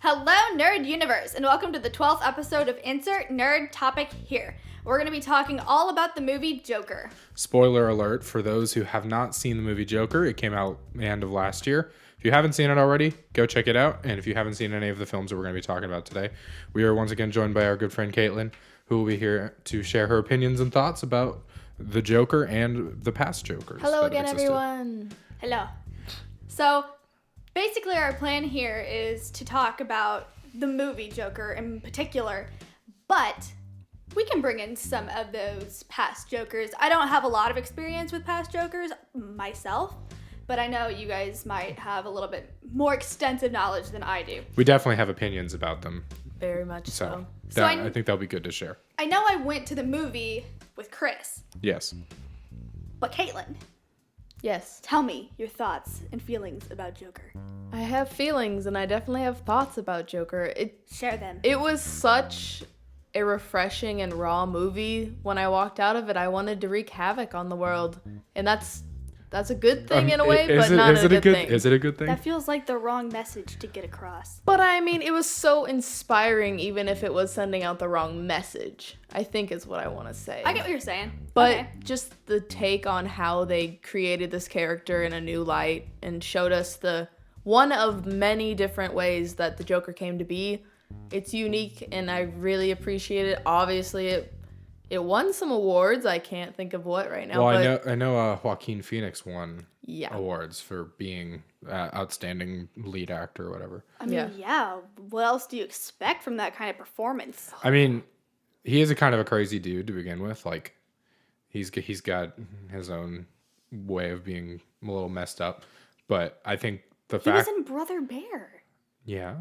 Hello, Nerd Universe, and welcome to the 12th episode of Insert Nerd Topic Here. We're going to be talking all about the movie Joker. Spoiler alert for those who have not seen the movie Joker. It came out the end of last year. If you haven't seen it already, go check it out. And if you haven't seen any of the films that we're going to be talking about today, we are once again joined by our good friend Kaitlyn, who will be here to share her opinions and thoughts about the Joker and the past Jokers. Hello again, everyone. Hello. So, basically our plan here is to talk about the movie Joker in particular, but we can bring in some of those past Jokers. I don't have a lot of experience with past Jokers myself, but I know you guys might have a little bit more extensive knowledge than I do. We definitely have opinions about them. Very much so. I think that'll be good to share. I know I went to the movie with Chris. Yes. But Kaitlyn, Yes. tell me your thoughts and feelings about Joker. I have feelings and I definitely have thoughts about Joker. Share them. It was such a refreshing and raw movie. When I walked out of it, I wanted to wreak havoc on the world. And that's a good thing in a way, but not a good thing. Is it a good thing? That feels like the wrong message to get across. But I mean, it was so inspiring even if it was sending out the wrong message, I think is what I want to say. I get what you're saying. But okay. just the take on how they created this character in a new light and showed us the one of many different ways that the Joker came to be. It's unique and I really appreciate it. Obviously, it won some awards. I can't think of what right now. Well, but I know Joaquin Phoenix won yeah. awards for being outstanding lead actor or whatever. I mean, yeah. What else do you expect from that kind of performance? I mean, he is a kind of a crazy dude to begin with. Like, he's got his own way of being a little messed up. But I think He was in Brother Bear. Yeah.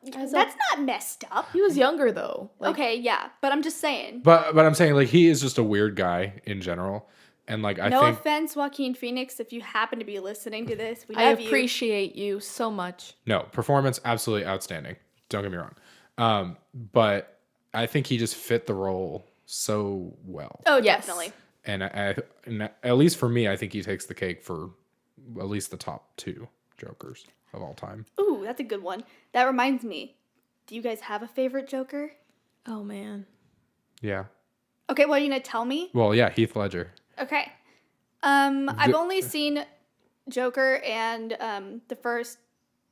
That's not messed up. He was younger though. Okay, yeah, but I'm just saying. But I'm saying, like, he is just a weird guy in general. And, like, No offense, Joaquin Phoenix, if you happen to be listening to this, we love you. I appreciate you so much. No, performance, absolutely outstanding. Don't get me wrong. But I think he just fit the role so well. Oh, Yes. definitely. And at least for me, I think he takes the cake for at least the top two Jokers of all time. Ooh, that's a good one. That reminds me. Do you guys have a favorite Joker? Oh man. Yeah. Okay, what are you going to tell me? Well, yeah, Heath Ledger. Okay. I've only seen Joker and the first,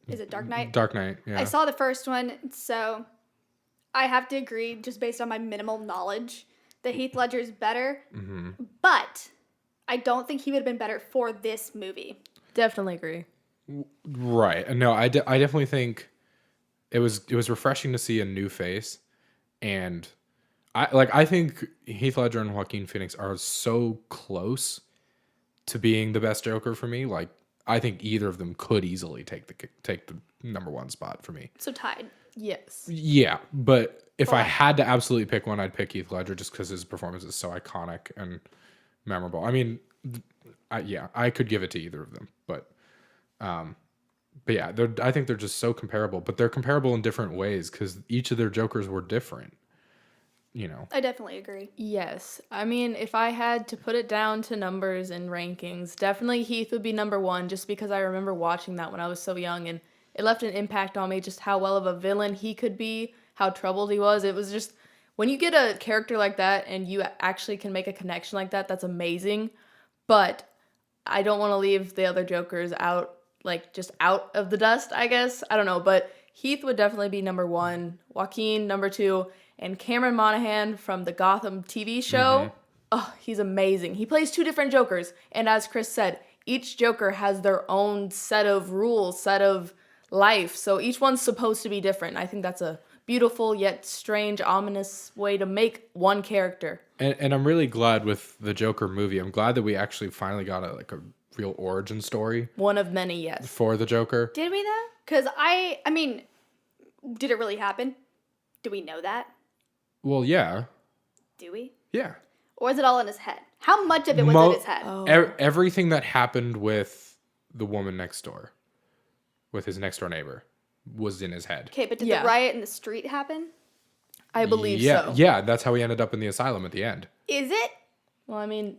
is it Dark Knight? Dark Knight, yeah. I saw the first one, so I have to agree, just based on my minimal knowledge, that Heath Ledger is better. Mm-hmm. But I don't think he would have been better for this movie. Definitely agree. Right. No, I definitely think it was refreshing to see a new face, and I think Heath Ledger and Joaquin Phoenix are so close to being the best Joker for me. Like, I think either of them could easily take the number one spot for me. So tied. Yes. Yeah, but if I had to absolutely pick one, I'd pick Heath Ledger just because his performance is so iconic and memorable. I mean, I could give it to either of them, but yeah, I think they're just so comparable. But they're comparable in different ways because each of their Jokers were different. You know. I definitely agree. Yes. I mean, if I had to put it down to numbers and rankings, definitely Heath would be number one just because I remember watching that when I was so young and it left an impact on me just how well of a villain he could be, how troubled he was. It was just, when you get a character like that and you actually can make a connection like that, that's amazing. But I don't want to leave the other Jokers out, like just out of the dust, I guess. I don't know, but Heath would definitely be number one, Joaquin number two, and Cameron Monaghan from the Gotham TV show. Oh, he's amazing. He plays two different Jokers. And as Chris said, each Joker has their own set of rules, set of life. So each one's supposed to be different. I think that's a beautiful yet strange, ominous way to make one character. And I'm really glad with the Joker movie. I'm glad that we actually finally got a real origin story. One of many, yes. For the Joker. Did we though? Because I mean, did it really happen? Do we know that? Well, yeah. Do we? Yeah. Or is it all in his head? How much of it was in his head? Oh. Everything that happened with the woman next door, with his next door neighbor, was in his head. Okay, but did the riot in the street happen? I believe so. Yeah, that's how he ended up in the asylum at the end. Is it? Well, I mean,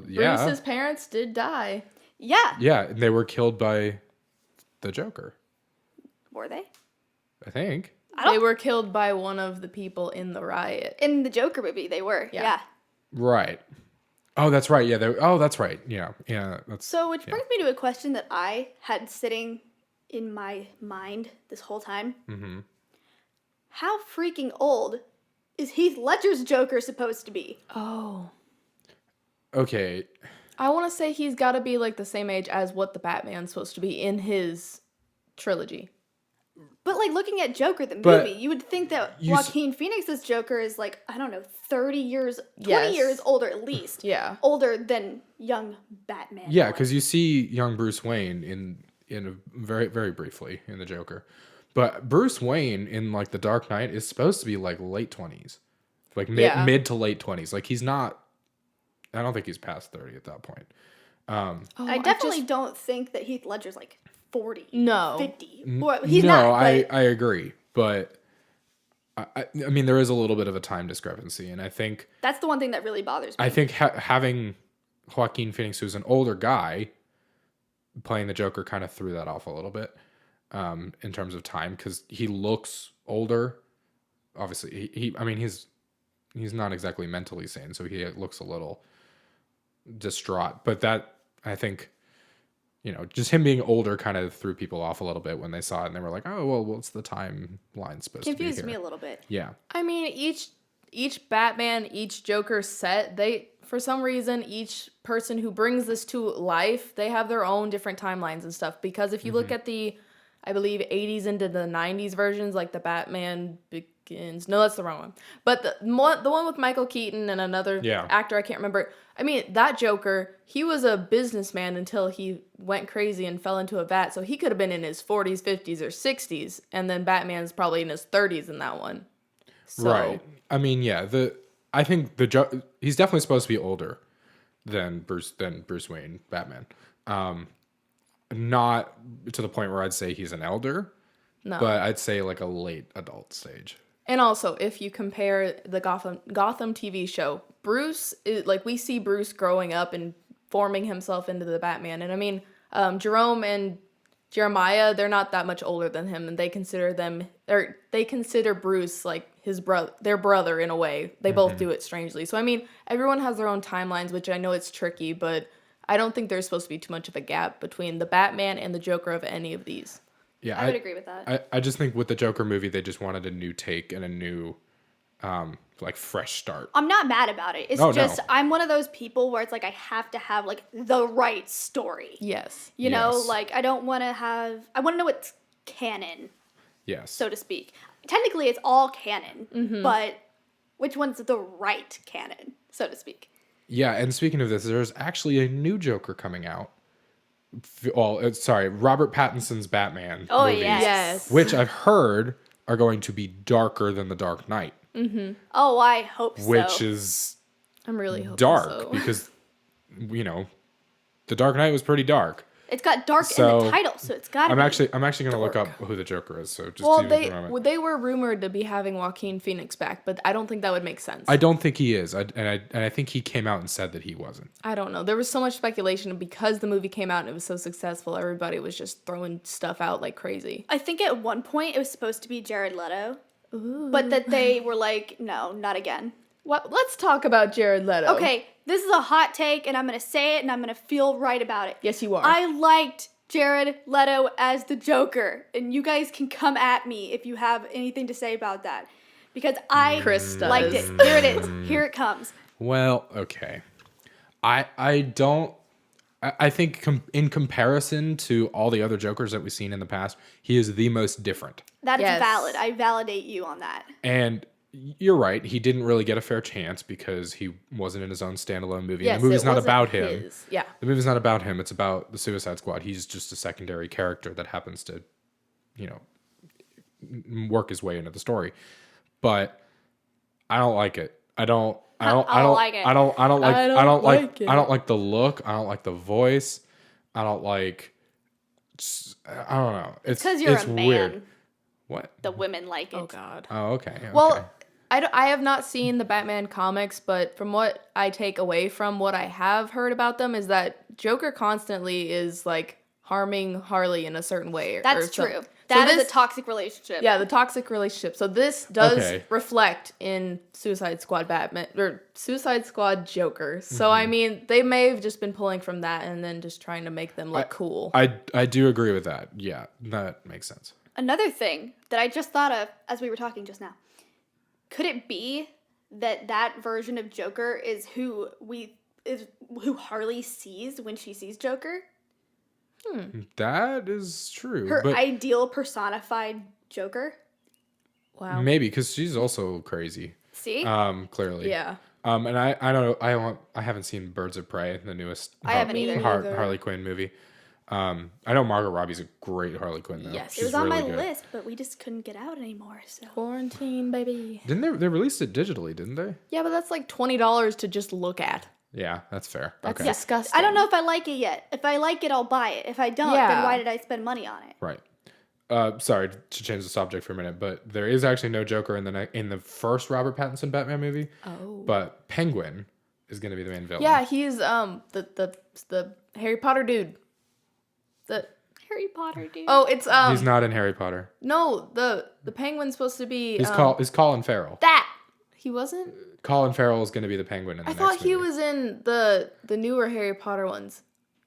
yeah. Bruce's parents did die. Yeah. Yeah, and they were killed by the Joker. Were they? I think. They were killed by one of the people in the riot. In the Joker movie, they were. Yeah. Right. Oh, that's right. Yeah. That's right. Yeah. Yeah. That's So, which brings me to a question that I had sitting in my mind this whole time. Mm-hmm. How freaking old is Heath Ledger's Joker supposed to be? Oh. Okay. I want to say he's got to be like the same age as what the Batman's supposed to be in his trilogy. But like looking at Joker the But movie, you would think that you Joaquin Phoenix's Joker is like, I don't know, 30 years, 20 Yes. years older at least. Yeah. Older than young Batman. Yeah, boy. because you see young Bruce Wayne in a very, very briefly in the Joker, but Bruce Wayne in like the Dark Knight is supposed to be like late 20s, like mid to late 20s. Like he's not. I don't think he's past 30 at that point. I definitely don't think that Heath Ledger's like 40. No. 50. Well, he's not. I But agree, but I mean there is a little bit of a time discrepancy, and I think that's the one thing that really bothers me. I think having Joaquin Phoenix, who's an older guy, playing the Joker kind of threw that off a little bit in terms of time, because he looks older. Obviously, I mean, he's not exactly mentally sane, so he looks a little distraught. But that, I think, just him being older kind of threw people off a little bit when they saw it, and they were like, "Oh, well, what's the timeline supposed to be Confused here?" me a little bit. Yeah. I mean, each Batman, each Joker set, for some reason, each person who brings this to life, they have their own different timelines and stuff. Because if you look at the, I believe, 80s into the 90s versions, like the Batman Begins. No, that's the wrong one. But the one with Michael Keaton and another actor, I can't remember. I mean, that Joker, he was a businessman until he went crazy and fell into a vat. So he could have been in his 40s, 50s, or 60s. And then Batman's probably in his 30s in that one. So, Right. I mean, yeah. I think he's definitely supposed to be older than Bruce Wayne, Batman. Not to the point where I'd say he's an elder, but I'd say like a late adult stage. And also, if you compare the Gotham TV show, Bruce is like, we see Bruce growing up and forming himself into the Batman. And I mean, Jerome and Jeremiah, they're not that much older than him, and they consider Bruce like their brother in a way. They both do it strangely. So I mean, everyone has their own timelines, which I know it's tricky, but I don't think there's supposed to be too much of a gap between the Batman and the Joker of any of these. Yeah, I would agree with that. I just think with the Joker movie, they just wanted a new take and a new, like fresh start. I'm not mad about it. It's just I'm one of those people where it's like I have to have like the right story. Yes. You know, Yes. like I don't want to have. I want to know what's canon, Yes. so to speak. Technically, it's all canon, but which one's the right canon, so to speak? Yeah, and speaking of this, there's actually a new Joker coming out. Well, sorry, Robert Pattinson's Batman Oh movies, yes. which I've heard are going to be darker than The Dark Knight, Oh, I hope so. which is I'm really hoping dark so. because, The Dark Knight was pretty dark. It's got dark in So, the title, so it's got to I'm be. actually going to look up who the Joker is. So just Well, give me a moment. they were rumored to be having Joaquin Phoenix back, but I don't think that would make sense. I don't think he is, and I think he came out and said that he wasn't. I don't know. There was so much speculation, and because the movie came out and it was so successful, everybody was just throwing stuff out like crazy. I think at one point it was supposed to be Jared Leto, but that they were like, no, not again. What? Let's talk about Jared Leto. Okay, this is a hot take, and I'm going to say it, and I'm going to feel right about it. Yes, you are. I liked Jared Leto as the Joker, and you guys can come at me if you have anything to say about that, because I Chris does. liked it. Here it is. Here it comes. Well, okay. I don't. I think in comparison to all the other Jokers that we've seen in the past, he is the most different. That is Yes. valid. I validate you on that. And you're right. He didn't really get a fair chance because he wasn't in his own standalone movie. Yes, And the movie's it not wasn't about him. his. Yeah. The movie's not about him. It's about the Suicide Squad. He's just a secondary character that happens to, work his way into the story. But I don't like it. I don't like it. I don't like the look. I don't like the voice. I don't like. I don't know. It's Because you're a man. weird. What? The women like it. Oh God. Oh, okay. Well, okay. I have not seen the Batman comics, but from what I take away from what I have heard about them is that Joker constantly is like harming Harley in a certain way. That's true. That is this- a toxic relationship. Yeah, the toxic relationship. So this does Okay. reflect in Suicide Squad Batman or Suicide Squad Joker. So I mean, they may have just been pulling from that and then just trying to make them look cool. I do agree with that. Yeah, that makes sense. Another thing that I just thought of as we were talking just now. Could it be that version of Joker is who Harley sees when she sees Joker? That is true. Her but ideal personified Joker? Wow. maybe because she's also crazy. See? Clearly. Yeah. And I don't know. I haven't seen Birds of Prey, the newest I haven't either. Harley Quinn movie. I know Margot Robbie's a great Harley Quinn though. Yes. It was She's on really my good. list, but we just couldn't get out anymore. So Quarantine, baby. Didn't they released it digitally? Didn't they? Yeah, but that's like $20 to just look at. Yeah, that's fair. That's Okay. disgusting. I don't know if I like it yet. If I like it, I'll buy it. If I don't, then Yeah. why did I spend money on it? Right. Sorry to change the subject for a minute, but there is actually no Joker in the first Robert Pattinson Batman movie. Oh. But Penguin is going to be the main villain. Yeah, he's the Harry Potter dude. The Harry Potter, dude. Oh, it's He's not in Harry Potter. no, the Penguin's supposed to be He's Colin Farrell. that. He wasn't? Colin Farrell is going to be the Penguin in the I next thought he movie. was in the newer Harry Potter ones.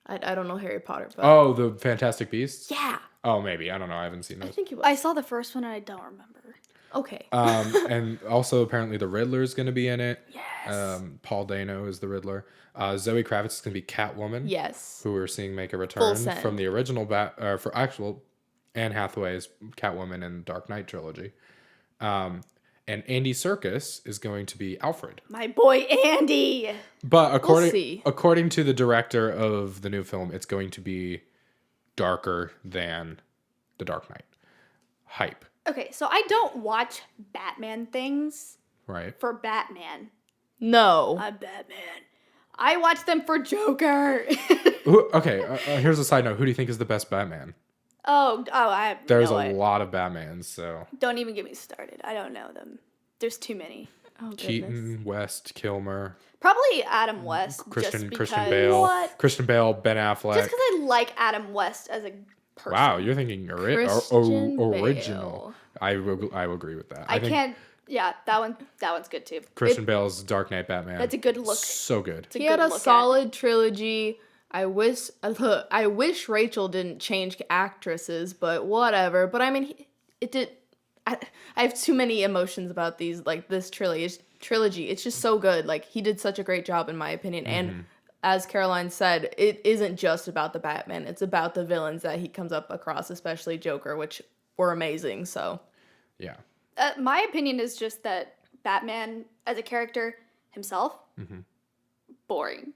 I don't know Harry Potter, but Oh, the Fantastic Beasts? yeah, Oh, maybe. I don't know. I haven't seen I those. think he was. I saw the first one and I don't remember. Okay. And also apparently the Riddler is going to be in it. Yes. Paul Dano is the Riddler. Zoe Kravitz is going to be Catwoman, Yes. who we're seeing make a return send. from the original for actual Anne Hathaway's Catwoman in Dark Knight trilogy. And Andy Serkis is going to be Alfred. My boy Andy. But see. according to the director of the new film, it's going to be darker than The Dark Knight. Hype, Okay, so I don't watch Batman things right? for Batman. No. I'm Batman. I watch them for Joker. Okay, here's a side note. Who do you think is the best Batman? I have There's no a idea. lot of Batmans, so Don't even get me started. I don't know them. There's too many. Oh, goodness. Keaton, West, Kilmer, Probably Adam West. Christian just because, Bale, What? Christian Bale, Ben Affleck. Just because I like Adam West as a person. Wow, you're thinking Christian original. Bale. I will agree with that. I think can't. Yeah, that one's good too. Christian Bale's Dark Knight Batman. That's a good look. So good. It's a He good had a look at. solid trilogy. I wish Rachel didn't change actresses, but whatever. But I mean, it did. I have too many emotions about this trilogy. It's just so good. Like, he did such a great job, in my opinion. And as Caroline said, it isn't just about the Batman. It's about the villains that he comes up across, especially Joker, which were amazing. So Yeah. My opinion is just that Batman as a character himself, boring.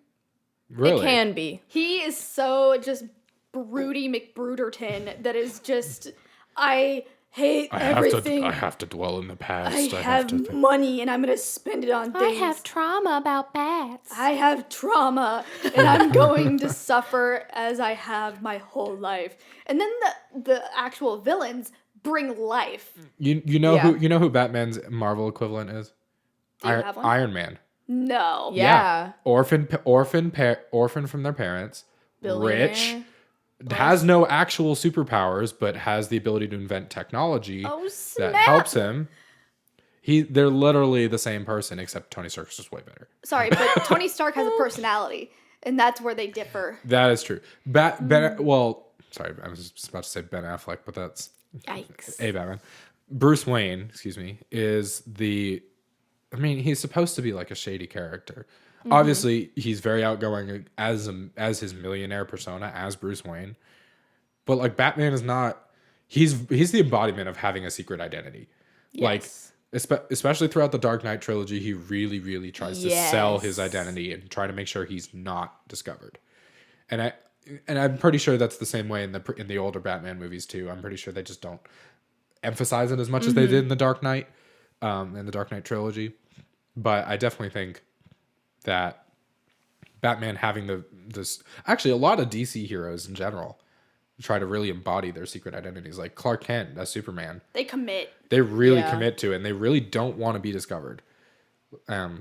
Really? it can be. He is so just broody McBruderton that is just, I hate everything. I have to dwell in the past. I have money and I'm going to spend it on things. trauma about bats. I have trauma and I'm going to suffer as I have my whole life. And then the actual villains bring life. You know Yeah. who Batman's Marvel equivalent is? Do you have one? Iron Man. No. Yeah. Orphan from their parents. Billionaire. Rich. Has no actual superpowers, but has the ability to invent technology Oh, that snap. helps him. They're literally the same person, except Tony Stark's just way better. Sorry, but Tony Stark has a personality, and that's where they differ. That is true. Sorry, I was just about to say Ben Affleck, but that's Yikes. a Batman. Bruce Wayne, is he's supposed to be like a shady character. Obviously, he's very outgoing as his millionaire persona as Bruce Wayne. But like Batman is not. He's the embodiment of having a secret identity. Yes. Like especially throughout the Dark Knight trilogy, he really, really tries to sell Yes. his identity and try to make sure he's not discovered. And I'm pretty sure that's the same way in the older Batman movies too. I'm pretty sure they just don't emphasize it as much as they did in the Dark Knight, in the Dark Knight trilogy. But I definitely think that Batman having this actually a lot of DC heroes in general try to really embody their secret identities. Like Clark Kent as Superman, They commit, they really Yeah. commit to it, and they really don't want to be discovered.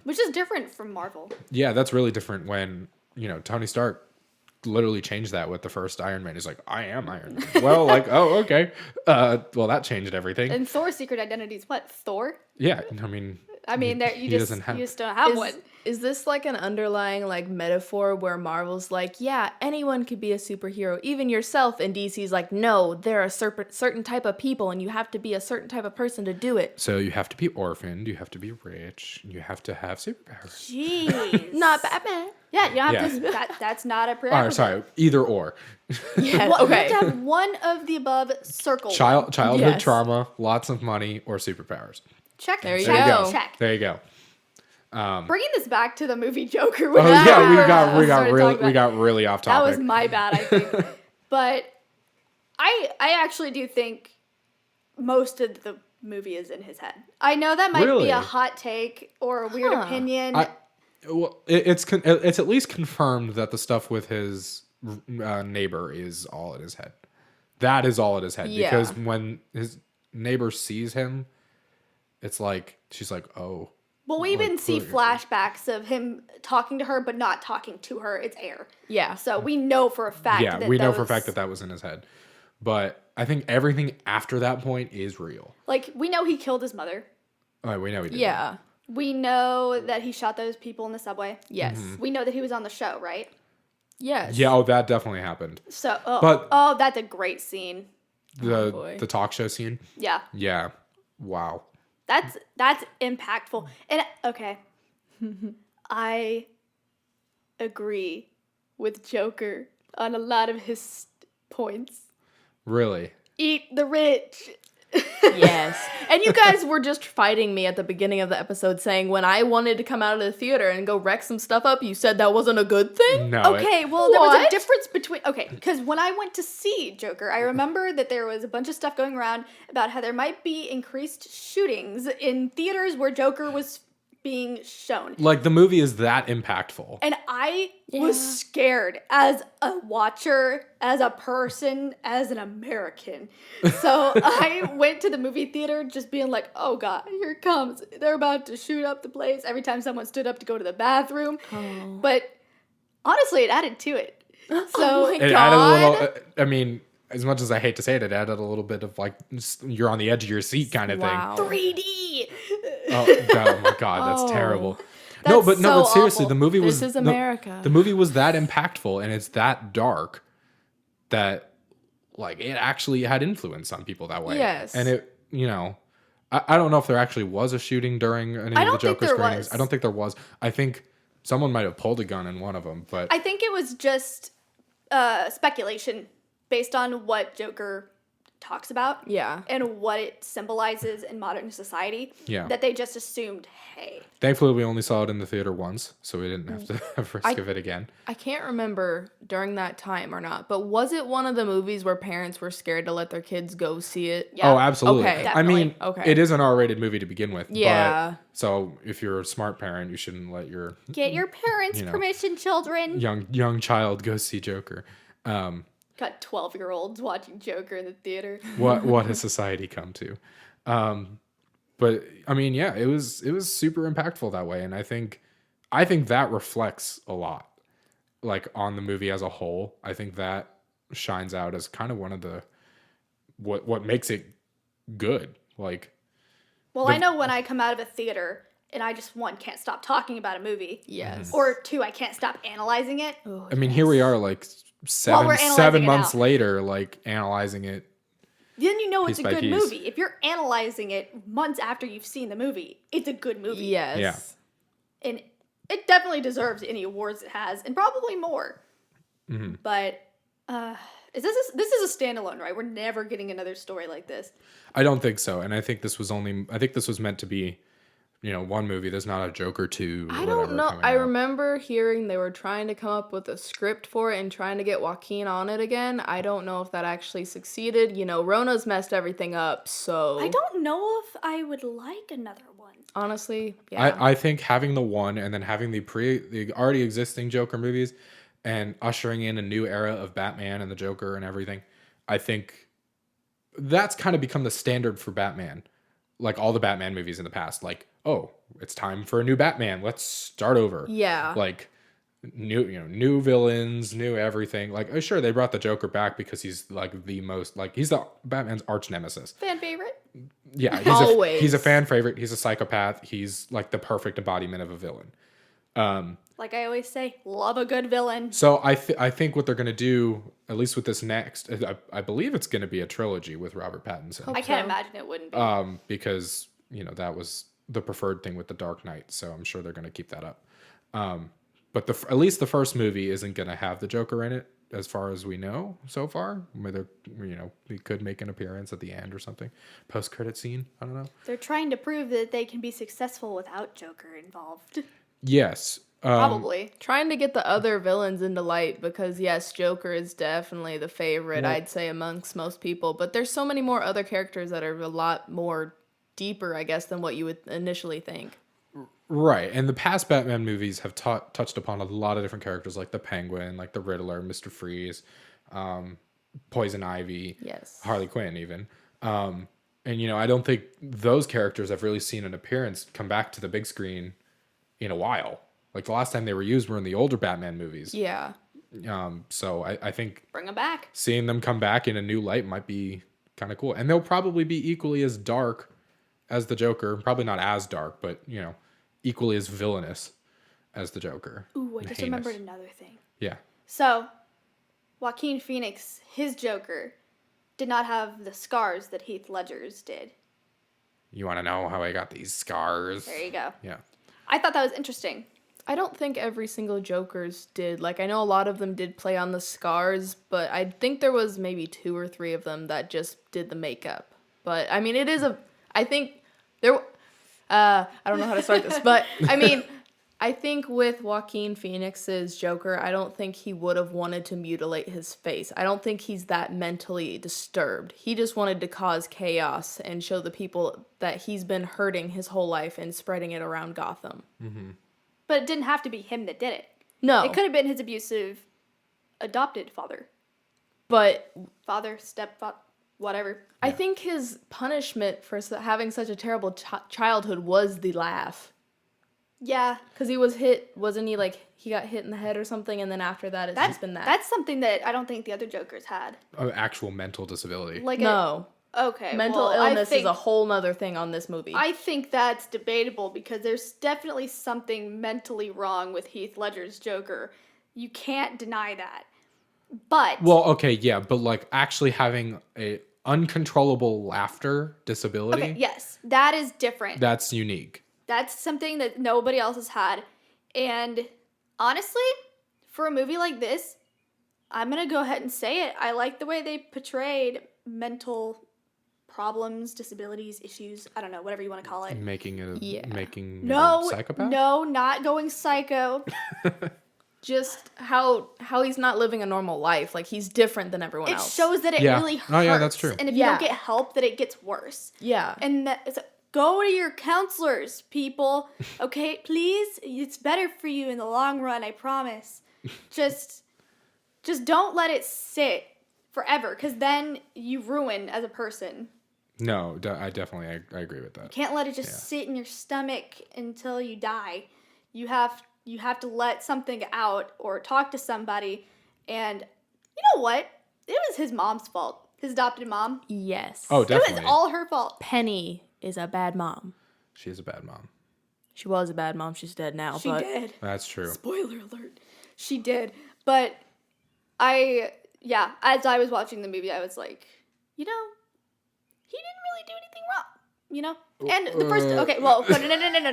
which is different from Marvel. Yeah, that's really different when Tony Stark literally changed that with the first Iron Man. He's like, I am Iron Man. Well, like, oh, okay. Well, that changed everything. And Thor's secret identity is what? Thor? Yeah, I mean, there you he just doesn't have- you just don't have one. Is this like an underlying like metaphor where Marvel's like, yeah, anyone could be a superhero, even yourself, and DC's like, no, there are certain type of people, and you have to be a certain type of person to do it. So you have to be orphaned, you have to be rich, you have to have superpowers. Jeez. Not Batman. Yeah, you have Yeah. to. That's not a Oh, prerequisite. sorry, either or. Yeah. Well, Okay. You have to have one of the above circle. Childhood Yes. trauma, lots of money, or superpowers. Check. There you check, go. Check. There you go. Bringing this back to the movie Joker. Oh yeah, we started got really off That topic. was my bad, I think. But I actually do think most of the movie is in his head. I know that might Really? be a hot take or a weird opinion. Well, it's at least confirmed that the stuff with his neighbor is all in his head. That is all in his head. Yeah. Because when his neighbor sees him, it's like she's like, oh. well, we even like, see clearly. flashbacks of him talking to her, but not talking to her. It's air. Yeah. So we know for a fact. Yeah, that we know for a those- fact that was in his head. But I think everything after that point is real. Like we know he killed his mother. Oh, we know he did. Yeah. We know that he shot those people in the subway. Yes. Mm-hmm. We know that he was on the show, right? Yes. Yeah, oh, that definitely happened. So, But- that's a great scene. boy. The talk show scene. Yeah, Yeah. Wow. that's impactful. And okay, I agree with Joker on a lot of his points. Really? Eat the rich. Yes. And you guys were just fighting me at the beginning of the episode saying when I wanted to come out of the theater and go wreck some stuff up, you said that wasn't a good thing? No. Okay, well, there was a What? difference between. Okay, because when I went to see Joker, I remember that there was a bunch of stuff going around about how there might be increased shootings in theaters where Joker was being shown. Like the movie is that impactful. And I Yeah. was scared as a watcher, as a person, as an American. So I went to the movie theater just being like, oh God, here it comes. They're about to shoot up the place every time someone stood up to go to the bathroom. Oh. But honestly, it added to it. So Oh my It God. added a little. I mean, as much as I hate to say it, it added a little bit of like you're on the edge of your seat kind of Wow. 3D. Oh my God, that's Oh. terrible. That's But so seriously, awful. the movie was This is the- America. The movie was that impactful and it's that dark that like it actually had influence on people that way. Yes. And it, I don't know if there actually was a shooting during any I of the don't think Joker there screenings. was. I don't think there was. I think someone might have pulled a gun in one of them, but I think it was just speculation based on what Joker talks about. Yeah. And what it symbolizes in modern society. Yeah. That they just assumed, hey. thankfully we only saw it in the theater once, so we didn't have to have risk of it again. I can't remember during that time or not, but was it one of the movies where parents were scared to let their kids go see it? Yeah. Oh, absolutely. Okay. I mean, Okay. it is an R-rated movie to begin with. Yeah. But, so if you're a smart parent, you shouldn't let your Get your parents' permission, children. young child go see Joker. Got 12-year-olds watching Joker in the theater. What has society come to? But I mean, yeah, it was super impactful that way, and I think that reflects a lot, like on the movie as a whole. I think that shines out as kind of one of the what makes it good. Like, Well, I know when I come out of a theater and I just, one, can't stop talking about a movie. Yes. Or two, I can't stop analyzing it. Oh, I mean, here we are, like While we're analyzing 7 it months out. later, like analyzing it. Then you know it's Piece a by good piece. movie. If you're analyzing it months after you've seen the movie, it's a good movie. Yes. Yeah. And it definitely deserves any awards it has, and probably more. Mm-hmm. But this is a standalone, right? We're never getting another story like this. I don't think so, and I think this was meant to be, one movie. There's not a Joker 2. I don't know. I remember hearing they were trying to come up with a script for it and trying to get Joaquin on it again. I don't know if that actually succeeded. Rona's messed everything up, so I don't know if I would like another one. honestly, yeah. I think having the one and then having the already existing Joker movies and ushering in a new era of Batman and the Joker and everything, I think that's kind of become the standard for Batman. Like all the Batman movies in the past, like, oh, it's time for a new Batman. Let's start over. Yeah. Like, new villains, new everything. Like, sure, they brought the Joker back because he's like the most, like, he's the Batman's arch nemesis. Fan favorite. Yeah, Always. he's a fan favorite. He's a psychopath. He's like the perfect embodiment of a villain. Like I always say, love a good villain. So I think what they're gonna do, at least with this next, I believe it's gonna be a trilogy with Robert Pattinson. I can't so. imagine it wouldn't be. Because that was the preferred thing with the Dark Knight, so I'm sure they're gonna keep that up. But at least the first movie isn't gonna have the Joker in it, as far as we know so far. Whether he could make an appearance at the end or something, post-credit scene. I don't know. They're trying to prove that they can be successful without Joker involved. Yes. Probably. Trying to get the other villains into light because, yes, Joker is definitely the favorite, Well- I'd say, amongst most people. But there's so many more other characters that are a lot more deeper, I guess, than what you would initially think. Right, and the past Batman movies have touched upon a lot of different characters, like the Penguin, like the Riddler, Mr. Freeze, Poison Ivy, Yes. Harley Quinn, even. And I don't think those characters have really seen an appearance come back to the big screen in a while. Like the last time they were used were in the older Batman movies. Yeah. So I think Bring them back. seeing them come back in a new light might be kind of cool, and they'll probably be equally as dark as the Joker. Probably not as dark, but equally as villainous as the Joker. Ooh, I And just heinous. remembered another thing. Yeah. So, Joaquin Phoenix, his Joker, did not have the scars that Heath Ledger's did. You want to know how I got these scars? There you go. Yeah. I thought that was interesting. I don't think every single Joker's did. Like, I know a lot of them did play on the scars, but I think there was maybe 2 or 3 of them that just did the makeup. But, I mean, I think there... I don't know how to start this, but, I mean, I think with Joaquin Phoenix's Joker, I don't think he would have wanted to mutilate his face. I don't think he's that mentally disturbed. He just wanted to cause chaos and show the people that he's been hurting his whole life and spreading it around Gotham. But it didn't have to be him that did it. No. It could have been his abusive adopted father. But Father, stepfather, whatever. I think his punishment for having such a terrible childhood was the laugh. Yeah. Because he was hit, wasn't he? Like, he got hit in the head or something, and then after that, it's just been that. That's something that I don't think the other Jokers had. Actual mental disability. Like No. Okay. Mental well, I illness think, is a whole nother thing on this movie. I think that's debatable because there's definitely something mentally wrong with Heath Ledger's Joker. You can't deny that. But Well, okay, yeah, but like actually having a uncontrollable laughter disability, okay, yes, that is different. that's unique. That's something that nobody else has had. And honestly, for a movie like this, I'm going to go ahead and say it. I like the way they portrayed mental problems, disabilities, issues, I don't know, whatever you want to call it. Making it Yeah. making it No, a psychopath? no, not going psycho. just how he's not living a normal life. Like, he's different than everyone It else. shows that it Yeah. really hurts. Oh, yeah, that's true. And if you Yeah. don't get help, that it gets worse. Yeah. And go to your counselors, people. Okay, please. It's better for you in the long run, I promise. Just don't let it sit forever, because then you ruin as a person. No, I definitely I agree with that. Can't let it just sit in your stomach until you die. You have to let something out or talk to somebody. And you know what? It was his mom's fault. His adopted mom. Yes. Oh, It definitely. was all her fault. Penny is a bad mom. She is a bad mom. She was a bad mom. She's dead now. She but did. That's true. Spoiler alert. She did. But as I was watching the movie, I was like, he didn't really do anything wrong, And the first,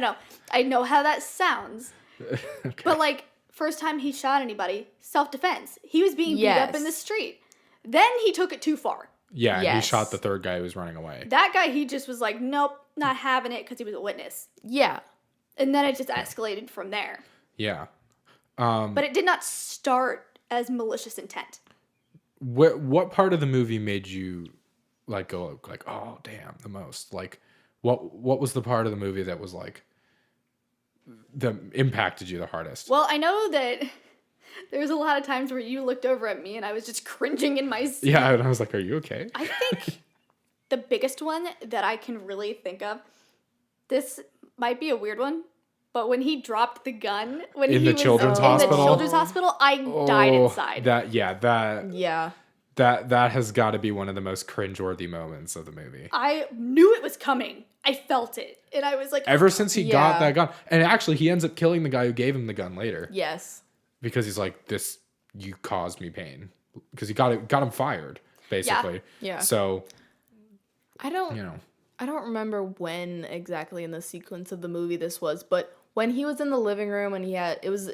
no. I know how that sounds. Okay. But like, first time he shot anybody, self-defense. He was being beat up in the Yes. street. Then he took it too far. Yeah, and he Yes. shot the third guy who was running away. That guy, he just was like, nope, not having it because he was a witness. Yeah. And then it just escalated from there. Yeah. But it did not start as malicious intent. What part of the movie made you like go like, oh damn, the most? Like what was the part of the movie that was like that impacted you the hardest? Well, I know that there was a lot of times where you looked over at me and I was just cringing in my seat. Yeah, and I was like, are you okay? I think the biggest one that I can really think of, this might be a weird one, But when he dropped the gun, when In he the was children's in hospital? the children's hospital, I died inside. Yeah. That has got to be one of the most cringeworthy moments of the movie. I knew it was coming. I felt it. And I was like... Ever since he got Yeah. that gun. And actually, he ends up killing the guy who gave him the gun later. Yes. Because he's like, you caused me pain. Because he got him fired, basically. Yeah. So, I don't remember when exactly in the sequence of the movie this was, but when he was in the living room and it was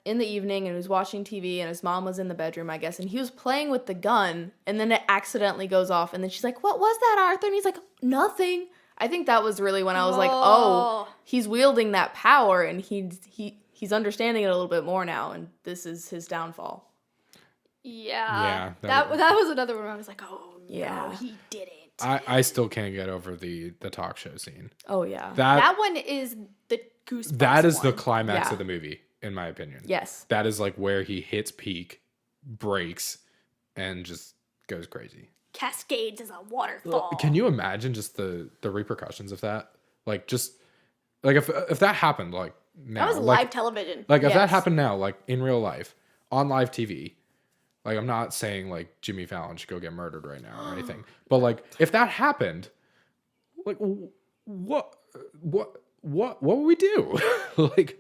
in the evening and he was watching TV and his mom was in the bedroom, I guess, and he was playing with the gun and then it accidentally goes off and then she's like, "What was that, Arthur?" And he's like, "Nothing." I think that was really when I was like, "Oh, he's wielding that power and he's understanding it a little bit more now and this is his downfall." Yeah. Yeah, That was another one where I was like, oh, no, Yeah. he didn't. I still can't get over the talk show scene. Oh yeah. That one is the goosebumps That is the one. climax Yeah. of the movie, in my opinion. Yes. That is like where he hits peak, breaks, and just goes crazy. Cascades as a waterfall. Can you imagine just the repercussions of that? Like just like if that happened like now, That was like, live television. Like if that Yes. happened now, like in real life, on live TV, like I'm not saying like Jimmy Fallon should go get murdered right now or anything, but like if that happened, like what would we do? Like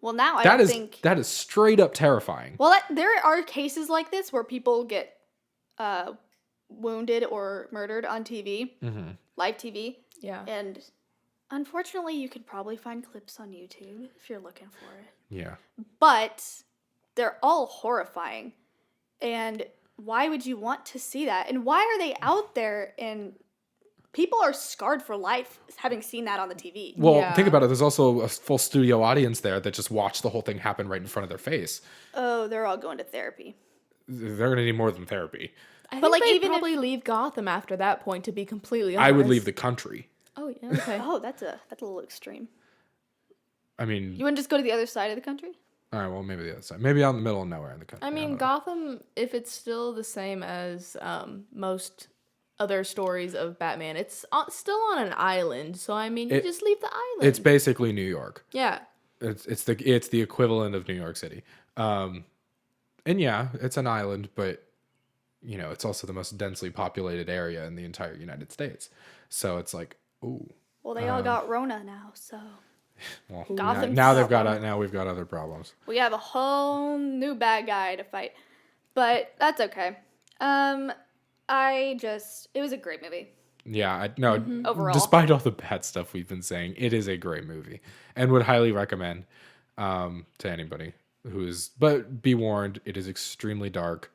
Well, now I that don't is think... that is straight up terrifying. Well, there are cases like this where people get wounded or murdered on TV, live TV. Yeah. And unfortunately, you could probably find clips on YouTube if you're looking for it. Yeah. But they're all horrifying. And why would you want to see that? And why are they out there? And people are scarred for life having seen that on the TV. Well, Yeah. think about it. There's also a full studio audience there that just watched the whole thing happen right in front of their face. Oh, they're all going to therapy. They're going to need more than therapy. I But, think like, they'd even if- probably leave Gotham after that point, to be completely honest. I would leave the country. Oh, yeah, okay. Oh, that's a little extreme. I mean, You wouldn't just go to the other side of the country? all right, well, maybe the other side. Maybe out in the middle of nowhere in the country. I mean, don't know. Gotham, if it's still the same as most other stories of Batman, it's still on an island. So, I mean, you just leave the island. It's basically New York. Yeah. It's the equivalent of New York City. And yeah, it's an island, but you know, it's also the most densely populated area in the entire United States. So it's like, ooh. Well, they all got Rona now, so Well, Gotham's now got we've got other problems. we have a whole new bad guy to fight. But that's okay. It was a great movie. Yeah, Overall. despite all the bad stuff we've been saying, it is a great movie and would highly recommend to anybody but be warned, it is extremely dark.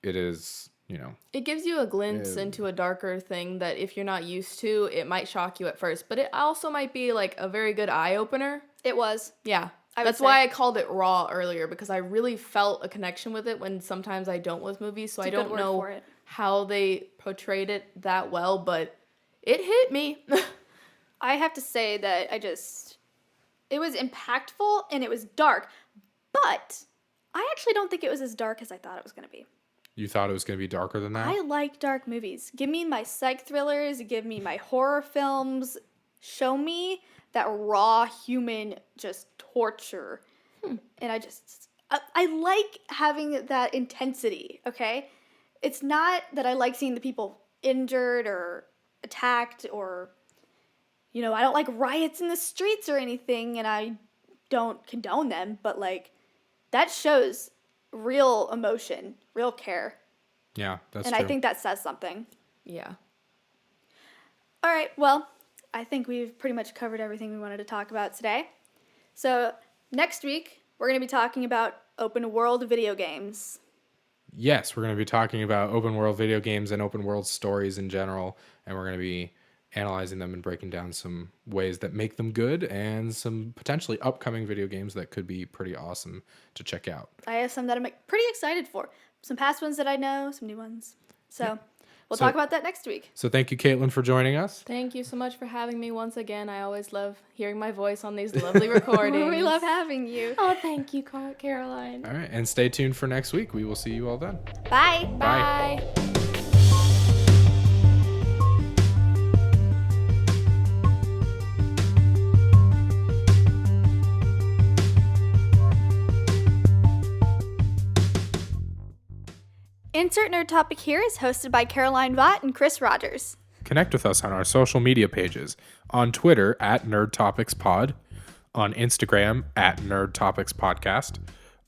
It is, you know. It gives you a glimpse into a darker thing that if you're not used to, it might shock you at first. But it also might be like a very good eye-opener. It was. Yeah. I would That's say. why I called it raw earlier, because I really felt a connection with it when sometimes I don't with movies. So It's I a good don't word know for it. how they portrayed it that well, but it hit me. I have to say that it was impactful and it was dark, but I actually don't think it was as dark as I thought it was going to be. You thought it was going to be darker than that? I like dark movies. Give me my psych thrillers, give me my horror films. Show me that raw human just torture. And I like having that intensity, okay? It's not that I like seeing the people injured or attacked or, you know, I don't like riots in the streets or anything, and I don't condone them, but like that shows real emotion, real care. Yeah, that's And true. I think that says something. Yeah. All right, well, I think we've pretty much covered everything we wanted to talk about today. So next week, we're going to be talking about open world video games. Yes, we're going to be talking about open world video games and open world stories in general, and we're going to be analyzing them and breaking down some ways that make them good and some potentially upcoming video games that could be pretty awesome to check out. I have some that I'm pretty excited for. Some past ones that I know, some new ones. So we'll talk about that next week. So thank you, Kaitlyn, for joining us. Thank you so much for having me once again. I always love hearing my voice on these lovely recordings. We love having you. Oh, thank you, Caroline. All right, and stay tuned for next week. We will see you all then. Bye. Bye. Bye. Insert Nerd Topic Here is hosted by Caroline Vaught and Chris Rogers. Connect with us on our social media pages. On Twitter at Nerd Topics Pod. On Instagram at Nerd Topics Podcast.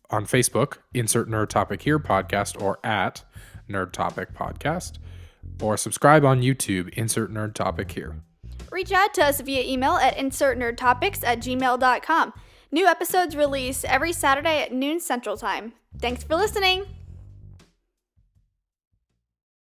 On Facebook, Insert Nerd Topic Here Podcast or at Nerd Topic Podcast. Or subscribe on YouTube, Insert Nerd Topic Here. Reach out to us via email at insertnerdtopics@gmail.com. New episodes release every Saturday at noon Central Time. Thanks for listening!